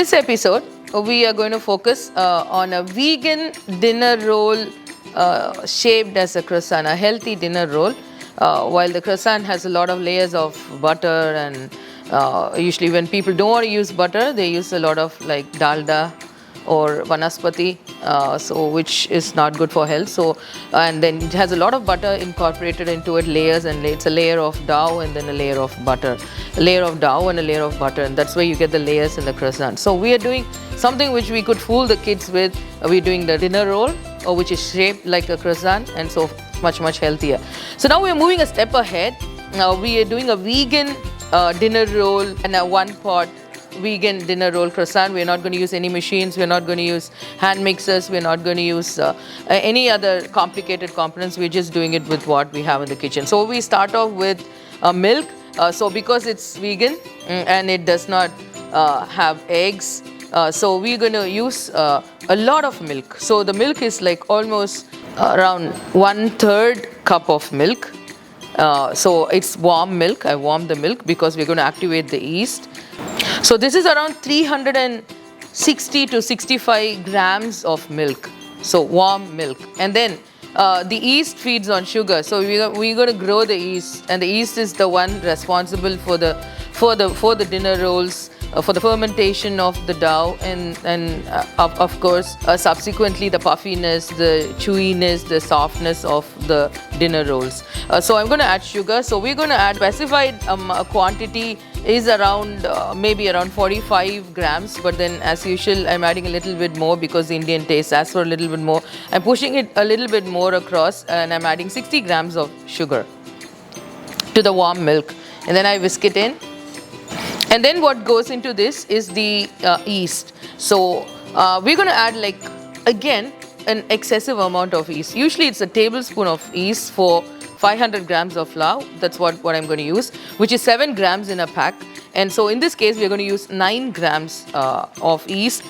this episode, we are going to focus on a vegan dinner roll shaped as a croissant, a healthy dinner roll. While the croissant has a lot of layers of butter, and usually when people don't want to use butter, they use a lot of like dalda or vanaspati, which is not good for health. So, and then it has a lot of butter incorporated into it, layers, and it's a layer of dough and then a layer of butter, a layer of dough and a layer of butter, and that's where you get the layers in the croissant. So we are doing something which we could fool the kids with. We're doing the dinner roll, which is shaped like a croissant, and so much healthier. So now we're moving a step ahead. Now we are doing a vegan dinner roll and a one-pot vegan dinner roll croissant. We're not going to use any machines, we're not going to use hand mixers, we're not going to use any other complicated components. We're just doing it with what we have in the kitchen. So we start off with milk. So because it's vegan and it does not have eggs, so we're going to use a lot of milk. So the milk is like almost around 1/3 cup of milk. So it's warm milk. I warmed the milk because we're going to activate the yeast. So this is around 360 to 65 grams of milk. So warm milk. And then the yeast feeds on sugar. So we're going to grow the yeast, and the yeast is the one responsible for the dinner rolls, for the fermentation of the dough, and of course subsequently the puffiness, the chewiness, the softness of the dinner rolls. So I'm going to add sugar. So we're going to add specified quantity is around maybe around 45 grams, but then as usual I'm adding a little bit more because the Indian taste asks for a little bit more. I'm pushing it a little bit more across, and I'm adding 60 grams of sugar to the warm milk, and then I whisk it in. And then what goes into this is the yeast. So we're going to add, like, again, an excessive amount of yeast. Usually it's a tablespoon of yeast for 500 grams of flour. That's what I'm going to use, which is 7 grams in a pack. And so in this case, we're going to use 9 grams of yeast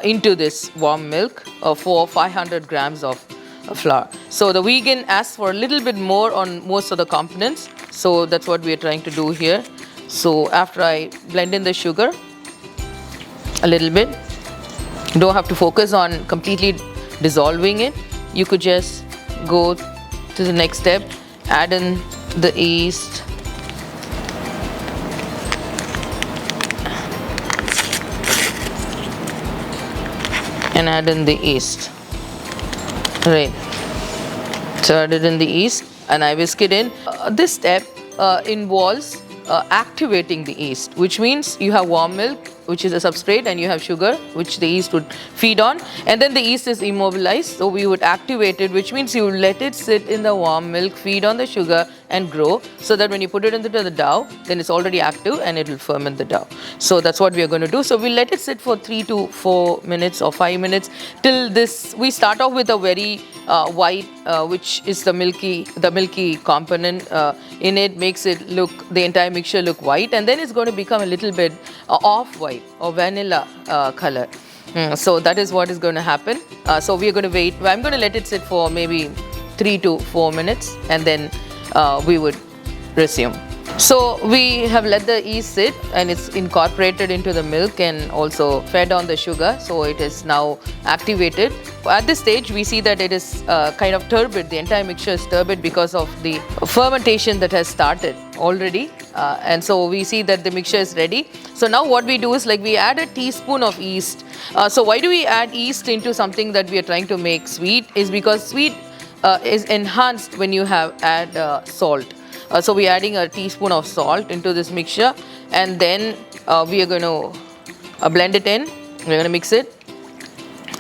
into this warm milk for 500 grams of flour. So the vegan asks for a little bit more on most of the components. So that's what we're trying to do here. So after I blend in the sugar a little bit, you don't have to focus on completely dissolving it. You could just go to the next step, add in the yeast, and add in the yeast. Right. So add it in the yeast and I whisk it in. This step involves activating the yeast, which means you have warm milk, which is a substrate, and you have sugar, which the yeast would feed on, and then the yeast is immobilized, so we would activate it, which means you let it sit in the warm milk, feed on the sugar and grow, so that when you put it into the dough, then it's already active and it will ferment the dough. So that's what we are going to do. So we'll let it sit for 3 to 4 minutes or 5 minutes till this. We start off with a very white, which is the milky component in it, makes it look, the entire mixture look white, and then it's going to become a little bit off-white or vanilla color. So that is what is going to happen. So we are going to wait. I'm going to let it sit for maybe 3 to 4 minutes, and then we would resume. So we have let the yeast sit, and it's incorporated into the milk and also fed on the sugar. So it is now activated. At this stage, we see that it is kind of turbid. The entire mixture is turbid because of the fermentation that has started already. And so we see that the mixture is ready. So now what we do is, like, we add a teaspoon of yeast. So why do we add yeast into something that we are trying to make sweet? Is because sweet is enhanced when you add salt. So we're adding a teaspoon of salt into this mixture, and then we are going to blend it in. We're going to mix it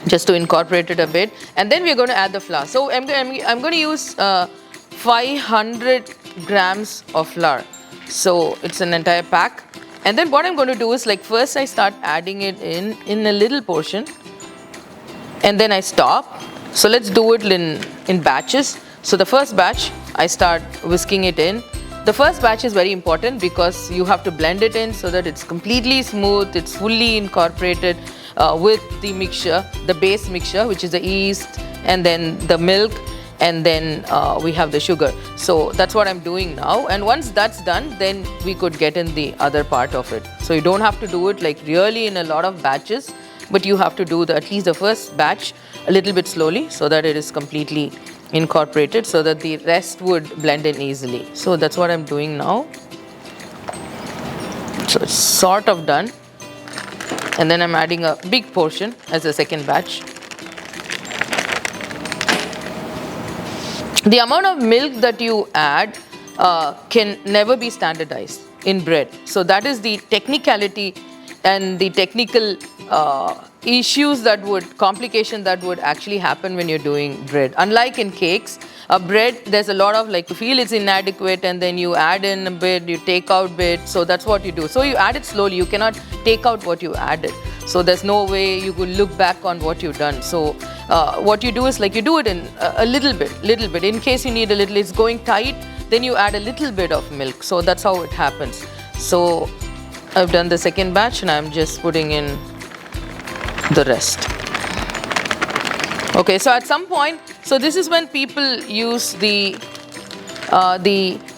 just to incorporate it a bit, and then we're going to add the flour. So I'm going to use 500 grams of flour. So it's an entire pack. And then what I'm going to do is, like, first I start adding it in a little portion, and then I stop. So let's do it in batches. So the first batch, I start whisking it in. The first batch is very important because you have to blend it in so that it's completely smooth, it's fully incorporated with the mixture, the base mixture, which is the yeast and then the milk and then we have the sugar. So that's what I'm doing now, and once that's done, then we could get in the other part of it. So you don't have to do it like really in a lot of batches, but you have to do at least the first batch a little bit slowly so that it is completely incorporated, so that the rest would blend in easily. So that's what I'm doing now. So it's sort of done, and then I'm adding a big portion as a second batch. The amount of milk that you add can never be standardized in bread. So that is the technicality and the technical complication that would actually happen when you're doing bread. Unlike in cakes, bread, there's a lot of like, you feel it's inadequate and then you add in a bit, you take out bit. So that's what you do. So you add it slowly. You cannot take out what you added. So there's no way you could look back on what you've done. So what you do is like you do it in a little bit. In case you need a little, it's going tight, then you add a little bit of milk. So that's how it happens. So I've done the second batch and I'm just putting in the rest. Okay, so at some point, so this is when people use the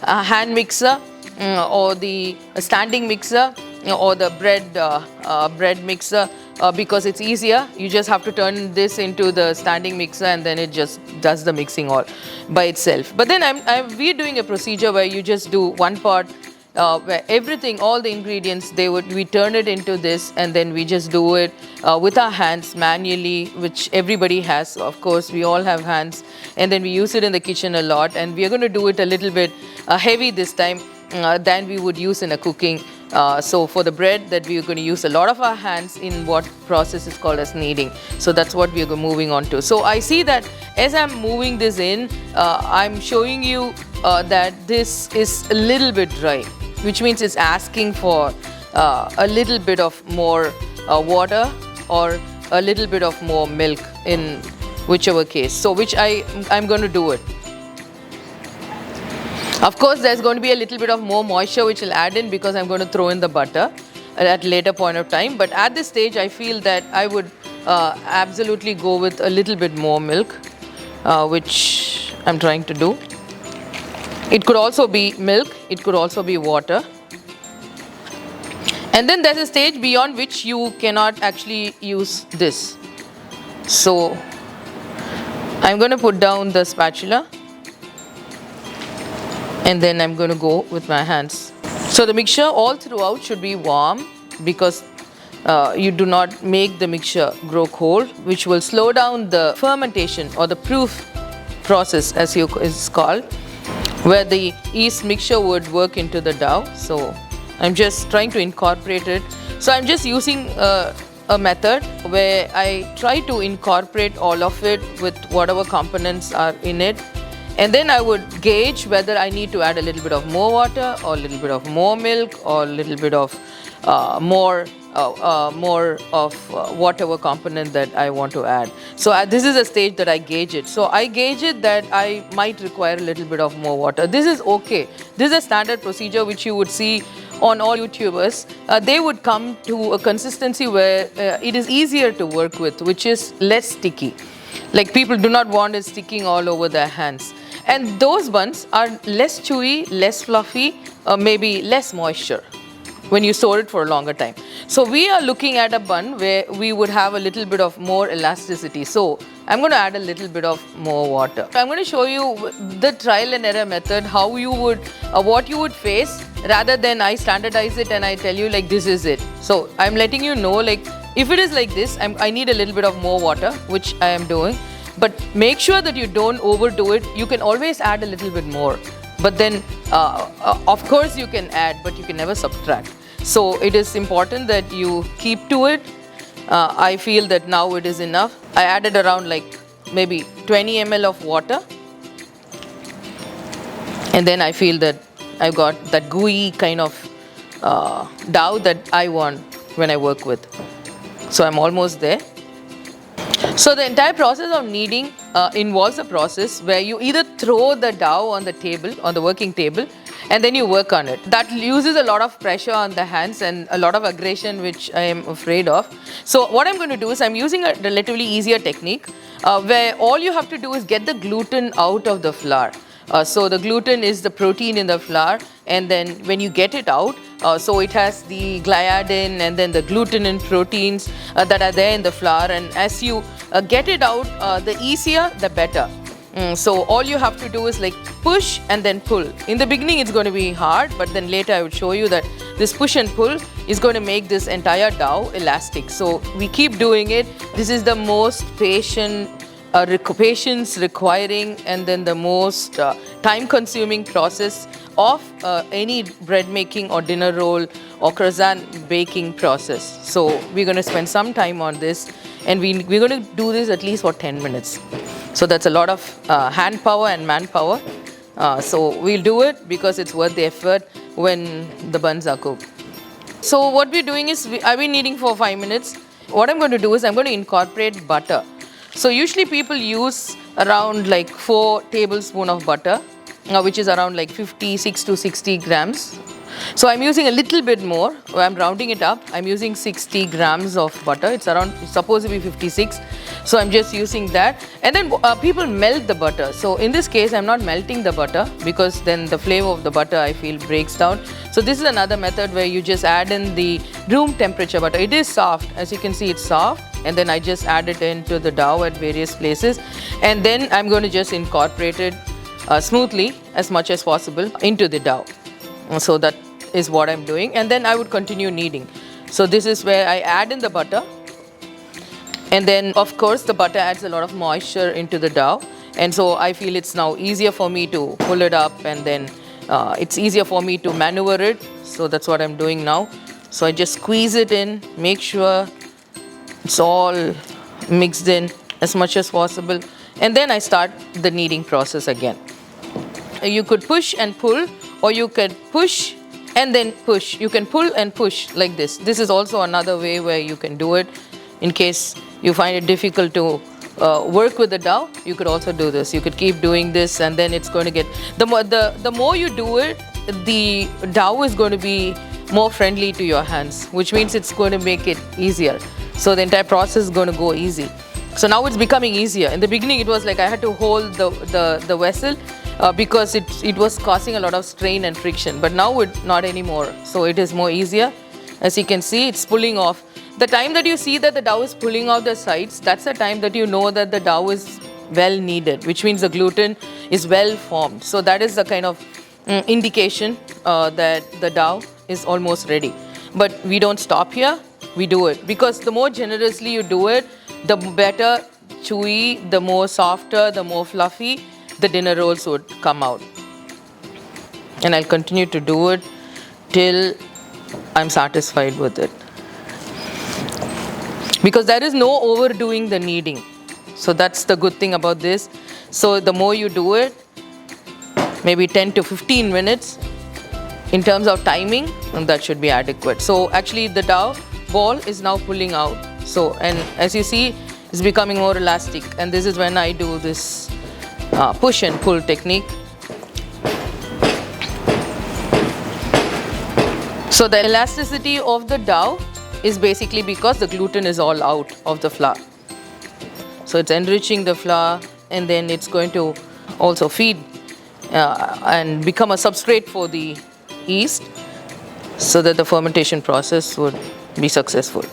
hand mixer or the standing mixer or the bread mixer because it's easier. You just have to turn this into the standing mixer and then it just does the mixing all by itself. But then we're doing a procedure where you just do one part where everything, all the ingredients, we turn it into this and then we just do it with our hands manually, which everybody has. Of course, we all have hands, and then we use it in the kitchen a lot, and we are going to do it a little bit heavy this time than we would use in a cooking. So for the bread, that we are going to use a lot of our hands in what process is called as kneading. So that's what we are moving on to. So I see that as I'm moving this in, I'm showing you that this is a little bit dry, which means it's asking for a little bit of more water or a little bit of more milk in whichever case. So which I'm going to do it. Of course, there's going to be a little bit of more moisture which will add in because I'm going to throw in the butter at a later point of time. But at this stage, I feel that I would absolutely go with a little bit more milk, which I'm trying to do. It could also be milk, it could also be water. And then there's a stage beyond which you cannot actually use this. So I'm going to put down the spatula and then I'm going to go with my hands. So the mixture all throughout should be warm because you do not make the mixture grow cold, which will slow down the fermentation or the proof process as it's called, where the yeast mixture would work into the dough. So I'm just trying to incorporate it. So I'm just using a method where I try to incorporate all of it with whatever components are in it. And then I would gauge whether I need to add a little bit of more water or a little bit of more milk or a little bit of more of whatever component that I want to add. So this is a stage that I gauge it. So I gauge it that I might require a little bit of more water. This is okay. This is a standard procedure which you would see on all YouTubers. They would come to a consistency where it is easier to work with, which is less sticky. Like people do not want it sticking all over their hands. And those buns are less chewy, less fluffy, maybe less moisture when you store it for a longer time. So we are looking at a bun where we would have a little bit of more elasticity. So I'm going to add a little bit of more water. I'm going to show you the trial and error method, how you would, what you would face, rather than I standardize it and I tell you like this is it. So I'm letting you know, like if it is like this, I need a little bit of more water, which I am doing. But make sure that you don't overdo it. You can always add a little bit more. But then, of course, you can add, but you can never subtract. So it is important that you keep to it. I feel that now it is enough. I added around like maybe 20 ml of water. And then I feel that I've got that gooey kind of dough that I want when I work with. So I'm almost there. So the entire process of kneading involves a process where you either throw the dough on the table, on the working table, and then you work on it. That uses a lot of pressure on the hands and a lot of aggression, which I am afraid of. So what I'm going to do is I'm using a relatively easier technique where all you have to do is get the gluten out of the flour. So the gluten is the protein in the flour, and then when you get it out, so it has the gliadin and then the glutenin proteins that are there in the flour, and as you get it out, the easier the better. So all you have to do is like push and then pull. In the beginning it's going to be hard, but then later I would show you that this push and pull is going to make this entire dough elastic. So we keep doing it. This is the most patience requiring and then the most time consuming process of any bread making or dinner roll or croissant baking process. So we're going to spend some time on this, and we're going to do this at least for 10 minutes. So that's a lot of hand power and manpower. So we'll do it because it's worth the effort when the buns are cooked. So what we're doing is, I've been kneading for 5 minutes. What I'm going to do is I'm going to incorporate butter. So usually people use around like 4 tablespoons of butter, which is around like 56 to 60 grams. So I'm using a little bit more. I'm rounding it up. I'm using 60 grams of butter. It's supposed to be 56. So I'm just using that. And then people melt the butter. So in this case, I'm not melting the butter because then the flavor of the butter, I feel, breaks down. So this is another method where you just add in the room temperature butter. It is soft. As you can see, it's soft. And then I just add it into the dough at various places. And then I'm going to just incorporate it smoothly as much as possible into the dough. So that is what I'm doing, and then I would continue kneading. So this is where I add in the butter, and then of course the butter adds a lot of moisture into the dough, and so I feel it's now easier for me to pull it up, and then it's easier for me to maneuver it. So that's what I'm doing now. So I just squeeze it in, make sure it's all mixed in as much as possible, and then I start the kneading process again. You could push and pull, or you could push and then push. You can pull and push like this. This is also another way where you can do it. In case you find it difficult to work with the dough, you could also do this. You could keep doing this, and then it's going to get, the more you do it, the dough is going to be more friendly to your hands, which means it's going to make it easier. So the entire process is going to go easy. So now it's becoming easier. In the beginning, it was like I had to hold the vessel because it was causing a lot of strain and friction, but now it not anymore. So it is more easier. As you can see, it's pulling off. The time that you see that the dough is pulling off the sides, that's the time that you know that the dough is well kneaded, which means the gluten is well formed. So that is the kind of indication that the dough is almost ready. But we don't stop here, we do it, because the more generously you do it, the better chewy, the more softer, the more fluffy the dinner rolls would come out. And I'll continue to do it till I'm satisfied with it, because there is no overdoing the kneading. So that's the good thing about this. So the more you do it, maybe 10 to 15 minutes in terms of timing, and that should be adequate. So actually the dough ball is now pulling out. So, and as you see, it's becoming more elastic, and this is when I do this push and pull technique. So the elasticity of the dough is basically because the gluten is all out of the flour. So it's enriching the flour, and then it's going to also feed and become a substrate for the yeast, so that the fermentation process would be successful.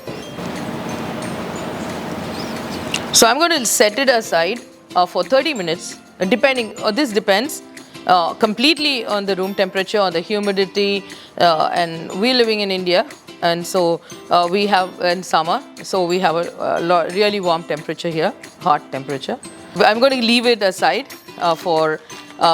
So I'm going to set it aside for 30 minutes, depending, this depends completely on the room temperature, on the humidity, and we're living in India, and so we have in summer, so we have a really warm temperature here, hot temperature. I'm going to leave it aside for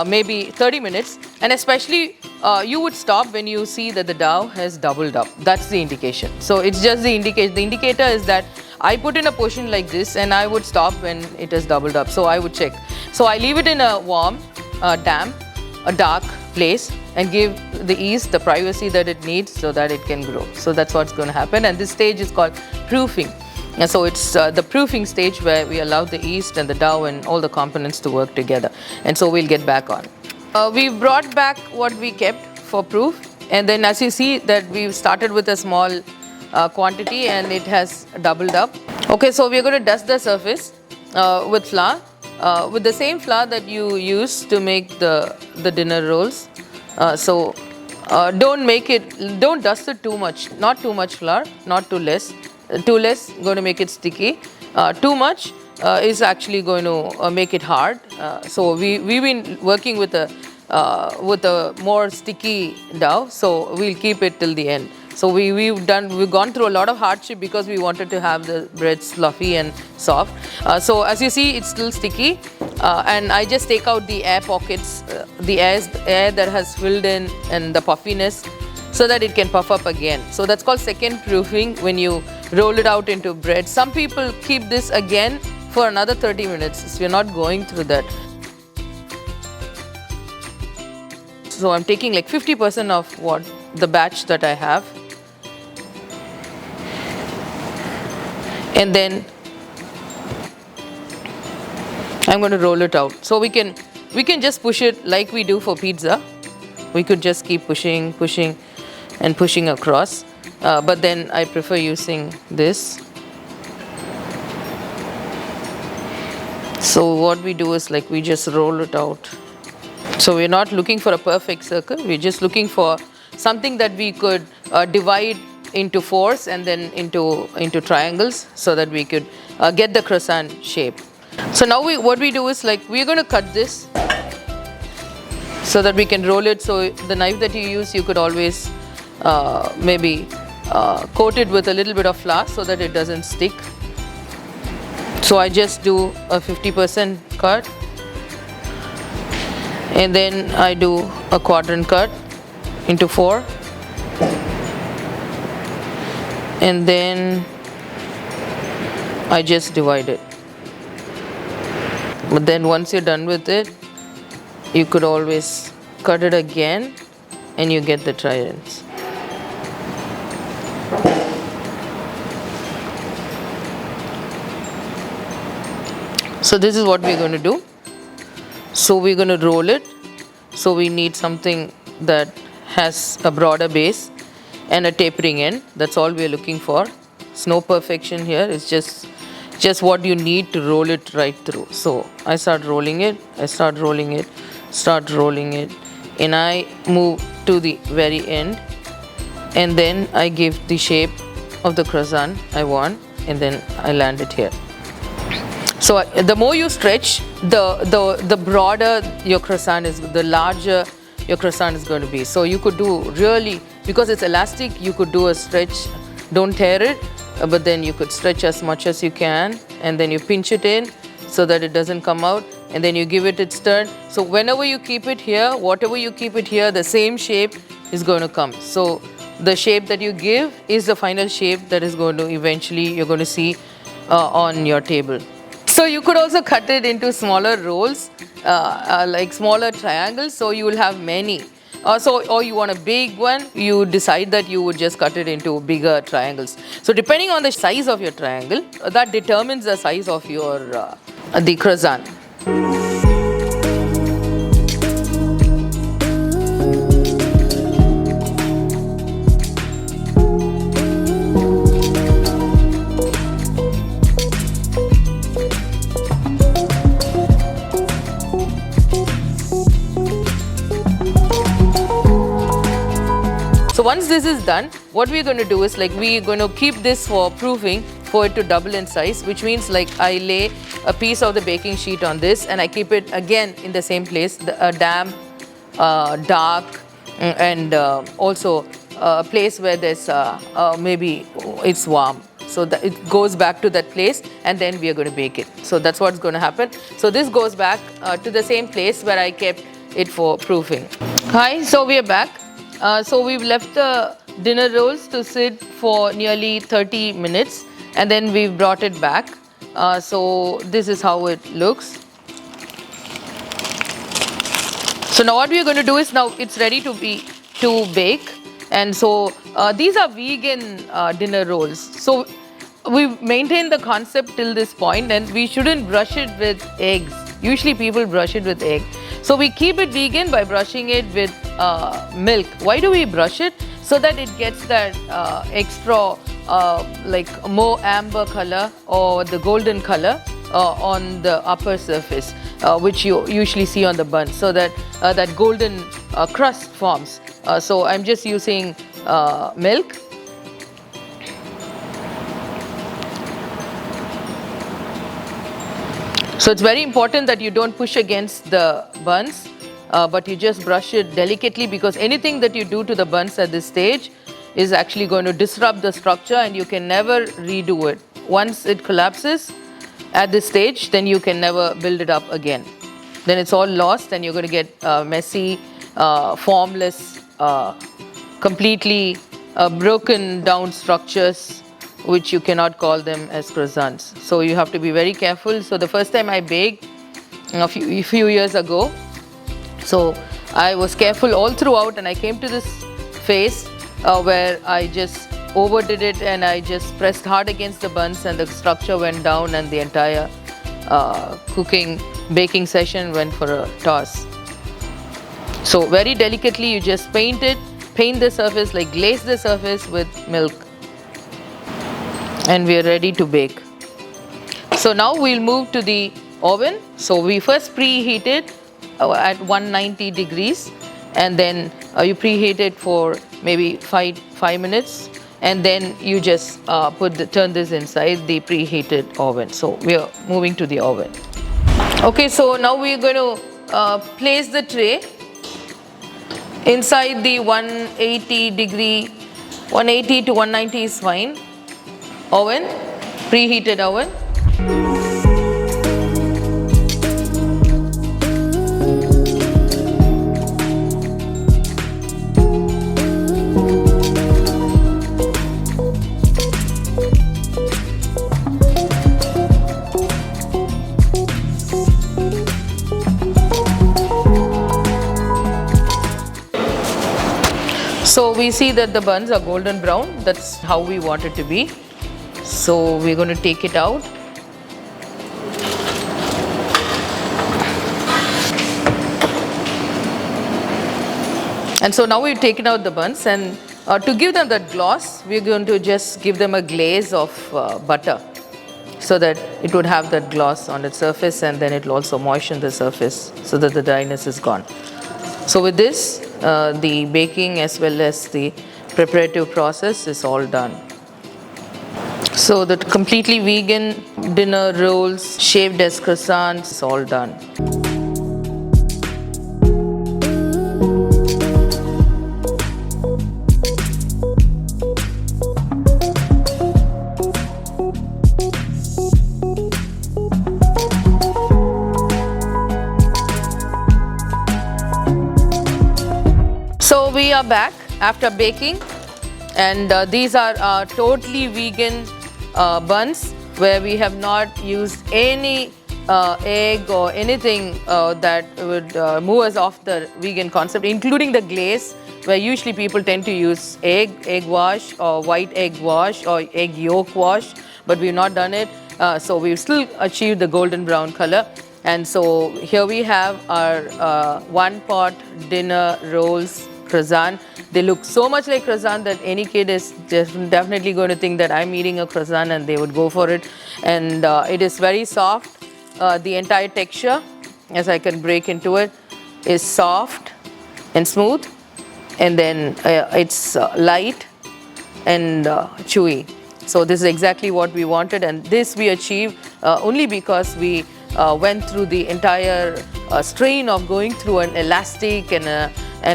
maybe 30 minutes, and especially you would stop when you see that the dough has doubled up. That's the indication. So it's just the indication. The indicator is that I put in a portion like this, and I would stop when it has doubled up. So I would check. So I leave it in a warm, damp, a dark place, and give the yeast the privacy that it needs so that it can grow. So that's what's going to happen, and this stage is called proofing. And so it's the proofing stage where we allow the yeast and the dough and all the components to work together. And so we'll get back on. We brought back what we kept for proof, and then as you see that we've started with a small quantity and it has doubled up. Okay, so we're going to dust the surface with flour, with the same flour that you use to make the dinner rolls. Don't dust it too much, not too much flour, not too less. Too less going to make it sticky. Too much is actually going to make it hard. So we've been working with a more sticky dough, so we'll keep it till the end. So we've gone through a lot of hardship because we wanted to have the breads fluffy and soft. So as you see, it's still sticky, and I just take out the air pockets, the air that has filled in and the puffiness, so that it can puff up again. So that's called second proofing when you roll it out into bread. Some people keep this again for another 30 minutes. So we're not going through that. So I'm taking like 50% of what the batch that I have. And then I'm going to roll it out. So we can just push it like we do for pizza. We could just keep pushing and pushing across, but then I prefer using this. So what we do is like we just roll it out. So we're not looking for a perfect circle, we're just looking for something that we could divide into fours and then into triangles, so that we could get the croissant shape. So now what we do is like we're going to cut this so that we can roll it. So the knife that you use, you could always maybe coat it with a little bit of flour so that it doesn't stick. So I just do a 50% cut, and then I do a quadrant cut into 4, and then I just divide it. But then once you're done with it, you could always cut it again and you get the triangles. So this is what we're going to do. So we're going to roll it. So we need something that has a broader base and a tapering end. That's all we're looking for. It's no perfection here. It's just what you need to roll it right through. So I start rolling it, start rolling it, and I move to the very end, and then I give the shape of the croissant I want, and then I land it here. So the more you stretch, the broader your croissant is, the larger your croissant is going to be. So you could do really, because it's elastic, you could do a stretch, don't tear it, but then you could stretch as much as you can, and then you pinch it in so that it doesn't come out, and then you give it its turn. So whenever you keep it here, whatever you keep it here, the same shape is going to come. So the shape that you give is the final shape that is going to eventually you're going to see on your table. So you could also cut it into smaller rolls, like smaller triangles, so you will have many. Or you want a big one, you decide that you would just cut it into bigger triangles. So depending on the size of your triangle, that determines the size of your the croissant. So once this is done, what we're going to do is like we're going to keep this for proofing, for it to double in size, which means like I lay a piece of the baking sheet on this and I keep it again in the same place, damp, dark, and also a place where there's maybe it's warm. So that it goes back to that place, and then we are going to bake it. So that's what's going to happen. So this goes back to the same place where I kept it for proofing. Hi, so we are back. So we've left the dinner rolls to sit for nearly 30 minutes, and then we've brought it back. So this is how it looks. So now what we're going to do is, now it's ready to bake, and so these are vegan dinner rolls. So we've maintained the concept till this point, and we shouldn't brush it with eggs. Usually people brush it with egg. So we keep it vegan by brushing it with milk. Why do we brush it? So that it gets that extra like more amber color or the golden color on the upper surface, which you usually see on the bun, so that that golden crust forms. So I'm just using milk. So it's very important that you don't push against the buns, but you just brush it delicately, because anything that you do to the buns at this stage is actually going to disrupt the structure and you can never redo it. Once it collapses at this stage, then you can never build it up again. Then it's all lost and you're going to get messy, formless, completely broken down structures, which you cannot call them as croissants. So you have to be very careful. So the first time I baked a few years ago, so I was careful all throughout, and I came to this phase where I just overdid it and I just pressed hard against the buns and the structure went down and the entire baking session went for a toss. So very delicately you just paint the surface, like glaze the surface with milk. And we are ready to bake. So now we'll move to the oven. So we first preheat it at 190 degrees, and then you preheat it for maybe 5 minutes, and then you just turn this inside the preheated oven. So we are moving to the oven. Okay, so now we are going to place the tray inside the 180 to 190 is fine oven, preheated oven. So we see that the buns are golden brown. That's how we want it to be. So we're going to take it out. And so now we've taken out the buns, and to give them that gloss, we're going to just give them a glaze of butter, so that it would have that gloss on its surface, and then it will also moisten the surface so that the dryness is gone. So with this, the baking as well as the preparative process is all done. So the completely vegan dinner rolls shaped as croissants is all done. So we are back after baking, and these are totally vegan buns, where we have not used any egg or anything that would move us off the vegan concept, including the glaze, where usually people tend to use egg wash or white egg wash or egg yolk wash, but we've not done it. So we've still achieved the golden brown color. And so here we have our one pot dinner rolls croissant. They look so much like croissant that any kid is definitely going to think that I'm eating a croissant, and they would go for it. And it is very soft. The entire texture, as I can break into it, is soft and smooth, and then it's light and chewy. So this is exactly what we wanted, and this we achieved only because we went through the entire strain of going through an elastic and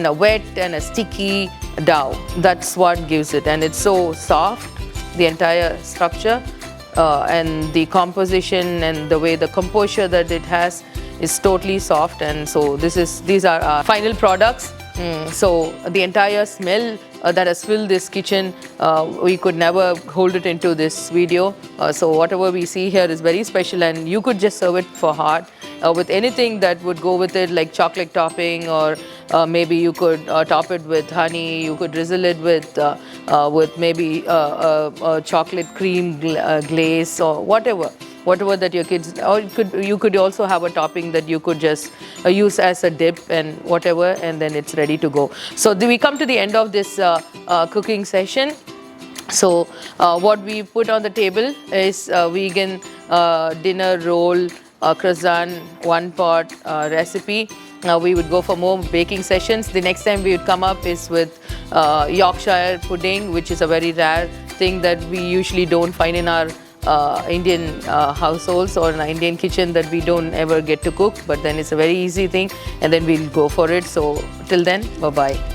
a wet and a sticky dough. That's what gives it, and it's so soft, the entire structure, and the composition and the way the composure that it has is totally soft. And so these are our final products. So the entire smell that has filled this kitchen, we could never hold it into this video. So whatever we see here is very special, and you could just serve it for hot. with anything that would go with it, like chocolate topping, or maybe you could top it with honey. You could drizzle it with maybe chocolate cream glaze or whatever that your kids, or you could also have a topping that you could just use as a dip and whatever, and then it's ready to go. So we come to the end of this cooking session. So what we put on the table is a vegan dinner roll, croissant, one pot recipe. We would go for more baking sessions. The next time we would come up is with Yorkshire pudding, which is a very rare thing that we usually don't find in our Indian households or in an Indian kitchen, that we don't ever get to cook, but then it's a very easy thing, and then we'll go for it. So till then, bye bye.